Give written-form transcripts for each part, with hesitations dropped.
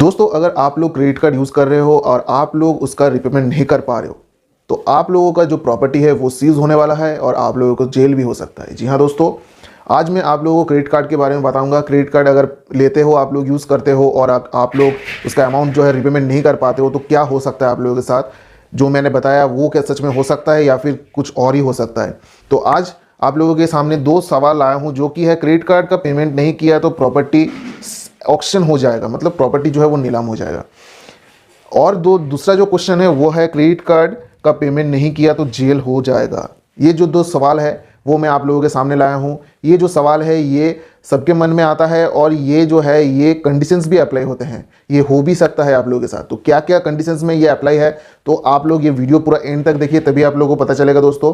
दोस्तों, अगर आप लोग क्रेडिट कार्ड यूज़ कर रहे हो और आप लोग उसका रिपेमेंट नहीं कर पा रहे हो तो आप लोगों का जो प्रॉपर्टी है वो सीज होने वाला है और आप लोगों को जेल भी हो सकता है। जी हाँ दोस्तों, आज मैं आप लोगों को क्रेडिट कार्ड के बारे में बताऊंगा। क्रेडिट कार्ड अगर लेते हो, आप लोग यूज़ करते हो और आप लोग उसका अमाउंट जो है रिपेमेंट नहीं कर पाते हो तो क्या हो सकता है आप लोगों के साथ। जो मैंने बताया वो क्या सच में हो सकता है या फिर कुछ और ही हो सकता है। तो आज आप लोगों के सामने दो सवाल लाया हूँ, जो कि है क्रेडिट कार्ड का पेमेंट नहीं किया तो प्रॉपर्टी ऑक्शन हो जाएगा, मतलब प्रॉपर्टी जो है वो नीलाम हो जाएगा। और दूसरा जो क्वेश्चन है वो है क्रेडिट कार्ड का पेमेंट नहीं किया तो जेल हो जाएगा। ये जो दो सवाल है वो मैं आप लोगों के सामने लाया हूँ। ये जो सवाल है ये सबके मन में आता है और ये जो है ये कंडीशंस भी अप्लाई होते हैं, ये हो भी सकता है आप लोगों के साथ। तो क्या क्या कंडीशंस में ये अप्लाई है, तो आप लोग ये वीडियो पूरा एंड तक देखिए, तभी आप लोगों को पता चलेगा। दोस्तों,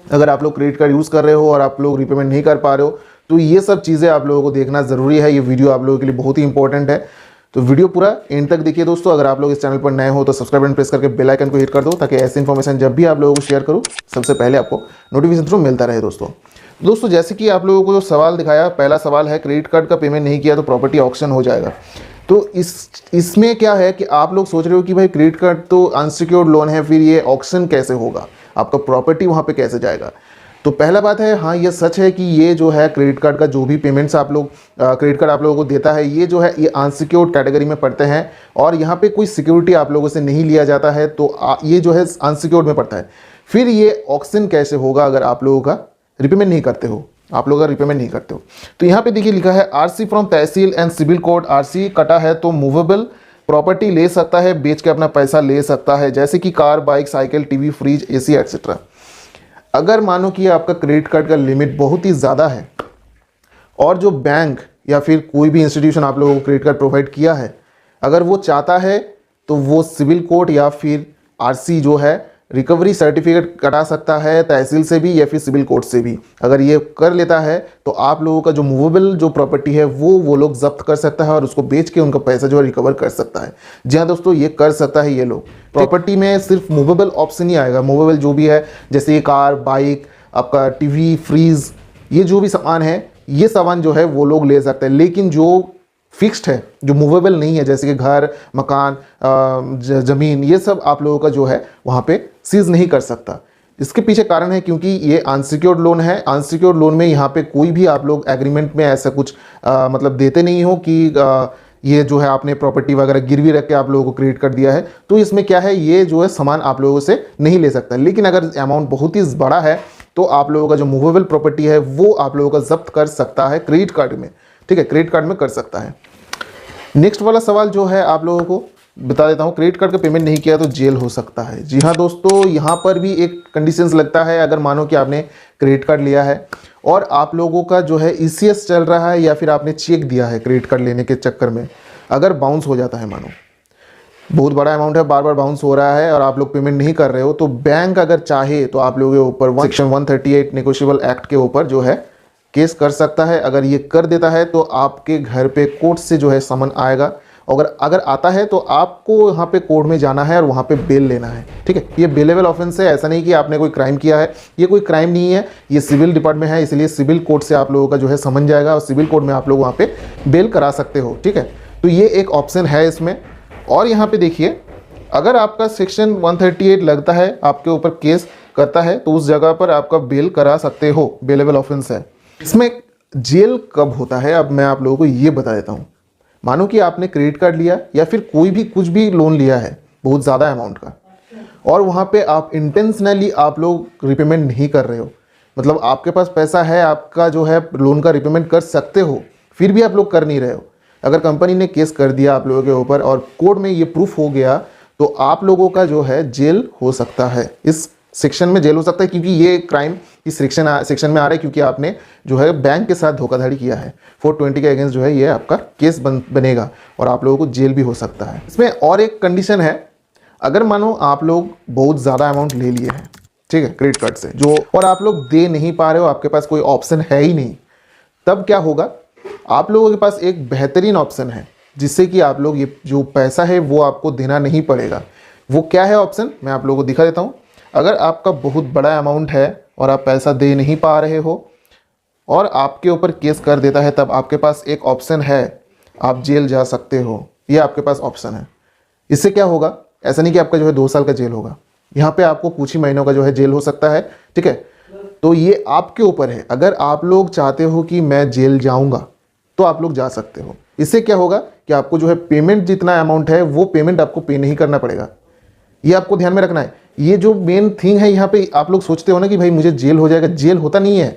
अगर आप लोग क्रेडिट कार्ड यूज़ कर रहे हो और आप लोग रिपेमेंट नहीं कर पा रहे हो तो ये सब चीज़ें आप लोगों को देखना ज़रूरी है। ये वीडियो आप लोगों के लिए बहुत ही इंपॉर्टेंट है, तो वीडियो पूरा एंड तक देखिए। दोस्तों, अगर आप लोग इस चैनल पर नए हो तो सब्सक्राइब बटन प्रेस करके बेल आइकन को हिट कर दो, ताकि ऐसी इन्फॉर्मेशन जब भी आप लोगों को शेयर करूँ सबसे पहले आपको नोटिफिकेशन थ्रू मिलता रहे। दोस्तों जैसे कि आप लोगों को जो सवाल दिखाया, पहला सवाल है क्रेडिट कार्ड का पेमेंट नहीं किया तो प्रॉपर्टी ऑक्शन हो जाएगा। तो इसमें क्या है कि आप लोग सोच रहे हो कि भाई क्रेडिट कार्ड तो अनसिक्योर्ड लोन है, फिर ये ऑक्शन कैसे होगा, आपका प्रॉपर्टी वहाँ पे कैसे जाएगा। तो पहला बात है, हाँ ये सच है कि ये जो है क्रेडिट कार्ड का जो भी पेमेंट्स आप लोग क्रेडिट कार्ड आप लोगों को देता है, ये जो है ये अनसिक्योर्ड कैटेगरी में पड़ते हैं और यहाँ पे कोई सिक्योरिटी आप लोगों से नहीं लिया जाता है, तो ये जो है अनसिक्योर्ड में पड़ता है। फिर ये ऑक्शन कैसे होगा अगर आप लोगों का रिपेमेंट नहीं करते हो, आप लोग अगर रिपेमेंट नहीं करते हो। तो यहाँ पे देखिए लिखा है आरसी फ्रॉम तहसील एंड सिविल कोर्ट। आरसी कटा है तो मूवेबल प्रॉपर्टी ले सकता है, बेच के अपना पैसा ले सकता है, जैसे कि car, bike, cycle, TV, fridge, AC etcetera. अगर मानो कि आपका क्रेडिट कार्ड का लिमिट बहुत ही ज़्यादा है और जो बैंक या फिर कोई भी इंस्टीट्यूशन आप लोगों को क्रेडिट कार्ड प्रोवाइड किया है, अगर वो चाहता है तो वो सिविल कोर्ट या फिर आरसी जो है रिकवरी सर्टिफिकेट कटा सकता है, तहसील से भी या फिर सिविल कोर्ट से भी। अगर ये कर लेता है तो आप लोगों का जो मूवेबल जो प्रॉपर्टी है वो लोग जब्त कर सकता है और उसको बेच के उनका पैसा जो है रिकवर कर सकता है। जी हाँ दोस्तों, ये कर सकता है ये लोग। प्रॉपर्टी में सिर्फ मूवेबल ऑप्शन ही आएगा, मूवेबल जो भी है जैसे ये कार, बाइक, आपका टीवी, फ्रीज, ये जो भी सामान है ये सामान जो है वो लोग ले सकते हैं। लेकिन जो फिक्स्ड है, जो मूवेबल नहीं है, जैसे कि घर, मकान, ज़मीन, ये सब आप लोगों का जो है वहाँ पे सीज नहीं कर सकता। इसके पीछे कारण है क्योंकि ये अनसिक्योर्ड लोन है। अनसिक्योर्ड लोन में यहाँ पे कोई भी आप लोग एग्रीमेंट में ऐसा कुछ मतलब देते नहीं हो कि ये जो है आपने प्रॉपर्टी वगैरह गिरवी रख के आप लोगों को क्रेडिट कार्ड दिया है, तो इसमें क्या है ये जो है सामान आप लोगों से नहीं ले सकता। लेकिन अगर अमाउंट बहुत ही बड़ा है तो आप लोगों का जो मूवेबल प्रॉपर्टी है वो आप लोगों का जब्त कर सकता है क्रेडिट कार्ड में। ठीक है, क्रेडिट कार्ड में कर सकता है। नेक्स्ट वाला सवाल जो है आप लोगों को बता देता हूँ, क्रेडिट कार्ड का पेमेंट नहीं किया तो जेल हो सकता है। जी हाँ दोस्तों, यहाँ पर भी एक कंडीशंस लगता है। अगर मानो कि आपने क्रेडिट कार्ड लिया है और आप लोगों का जो है ईसीएस चल रहा है या फिर आपने चेक दिया है क्रेडिट कार्ड लेने के चक्कर में, अगर बाउंस हो जाता है, मानो बहुत बड़ा अमाउंट है, बार बार बाउंस हो रहा है और आप लोग पेमेंट नहीं कर रहे हो, तो बैंक अगर चाहे तो आप लोगों के ऊपर सेक्शन 138 नेगोशिएबल एक्ट के ऊपर जो है केस कर सकता है। अगर ये कर देता है तो आपके घर पे कोर्ट से जो है समन आएगा। अगर आता है तो आपको यहाँ पे कोर्ट में जाना है और वहाँ पे बेल लेना है। ठीक है, ये बेलेबल ऑफेंस है, ऐसा नहीं कि आपने कोई क्राइम किया है, ये कोई क्राइम नहीं है, ये सिविल डिपार्टमेंट है, इसलिए सिविल कोर्ट से आप लोगों का जो है समन जाएगा और सिविल कोर्ट में आप लोग वहाँ पे बेल करा सकते हो। ठीक है, तो ये एक ऑप्शन है इसमें। और यहाँ पे देखिए, अगर आपका सेक्शन 138 लगता है, आपके ऊपर केस करता है, तो उस जगह पर आपका बेल करा सकते हो, बेलेबल ऑफेंस है। इसमें जेल कब होता है अब मैं आप लोगों को ये बता देता हूँ। मानो कि आपने क्रेडिट कार्ड लिया या फिर कोई भी कुछ भी लोन लिया है बहुत ज़्यादा अमाउंट का, और वहाँ पे आप इंटेंशनली आप लोग रिपेमेंट नहीं कर रहे हो, मतलब आपके पास पैसा है, आपका जो है लोन का रिपेमेंट कर सकते हो, फिर भी आप लोग कर नहीं रहे हो। अगर कंपनी ने केस कर दिया आप लोगों के ऊपर और कोर्ट में ये प्रूफ हो गया तो आप लोगों का जो है जेल हो सकता है। इस सेक्शन में जेल हो सकता है क्योंकि ये क्राइम इस सेक्शन में आ रहा है, क्योंकि आपने जो है बैंक के साथ धोखाधड़ी किया है। 420 के अगेंस्ट जो है ये आपका केस बनेगा और आप लोगों को जेल भी हो सकता है। इसमें और एक कंडीशन है, अगर मानो आप लोग बहुत ज़्यादा अमाउंट ले लिए हैं, ठीक है, क्रेडिट कार्ड से जो, और आप लोग दे नहीं पा रहे हो, आपके पास कोई ऑप्शन है ही नहीं, तब क्या होगा, आप लोगों के पास एक बेहतरीन ऑप्शन है जिससे कि आप लोग ये जो पैसा है वो आपको देना नहीं पड़ेगा। वो क्या है ऑप्शन, मैं आप लोगों को दिखा देता हूँ। अगर आपका बहुत बड़ा अमाउंट है और आप पैसा दे नहीं पा रहे हो और आपके ऊपर केस कर देता है, तब आपके पास एक ऑप्शन है, आप जेल जा सकते हो। ये आपके पास ऑप्शन है। इससे क्या होगा, ऐसा नहीं कि आपका जो है 2 साल का जेल होगा, यहाँ पे आपको कुछ ही महीनों का जो है जेल हो सकता है, ठीक है। तो ये आपके ऊपर है, अगर आप लोग चाहते हो कि मैं जेल जाऊंगा तो आप लोग जा सकते हो। इससे क्या होगा कि आपको जो है पेमेंट जितना अमाउंट है वो पेमेंट आपको पे नहीं करना पड़ेगा, ये आपको ध्यान में रखना है। ये जो मेन थिंग है यहाँ पे, आप लोग सोचते हो ना कि भाई मुझे जेल हो जाएगा, जेल होता नहीं है।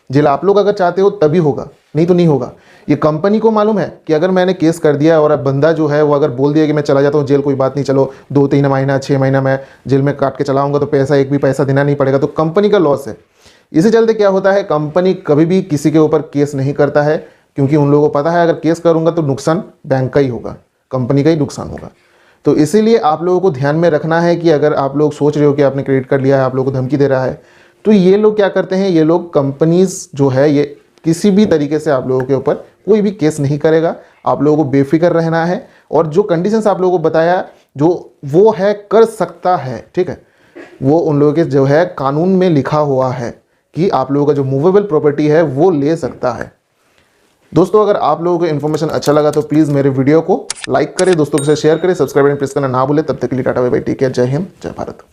जेल आप लोग अगर चाहते हो तभी होगा, नहीं तो नहीं होगा। ये कंपनी को मालूम है कि अगर मैंने केस कर दिया और अब बंदा जो है वो अगर बोल दिया कि मैं चला जाता हूँ जेल, कोई बात नहीं, चलो 2-3 महीना 6 महीना मैं जेल में काट के चलाऊंगा तो पैसा एक भी पैसा देना नहीं पड़ेगा, तो कंपनी का लॉस है। इसी चलते क्या होता है, कंपनी कभी भी किसी के ऊपर केस नहीं करता है, क्योंकि उन लोगों को पता है अगर केस करूंगा तो नुकसान बैंक का ही होगा, कंपनी का ही नुकसान होगा। तो इसीलिए आप लोगों को ध्यान में रखना है कि अगर आप लोग सोच रहे हो कि आपने क्रेडिट कार्ड लिया है, आप लोगों को धमकी दे रहा है, तो ये लोग क्या करते हैं, ये लोग कंपनीज जो है ये किसी भी तरीके से आप लोगों के ऊपर कोई भी केस नहीं करेगा। आप लोगों को बेफिक्र रहना है, और जो कंडीशंस आप लोगों को बताया जो वो है कर सकता है, ठीक है, वो उन लोगों के जो है कानून में लिखा हुआ है कि आप लोगों का जो मूवेबल प्रॉपर्टी है वो ले सकता है। दोस्तों अगर आप लोगों को इन्फॉर्मेशन अच्छा लगा तो प्लीज़ मेरे वीडियो को लाइक करें, दोस्तों के साथ शेयर करें, सब्सक्राइब बटन प्रेस करना ना भूलें। तब तक के लिए tata bye bye, take care, जय हिंद, जय भारत।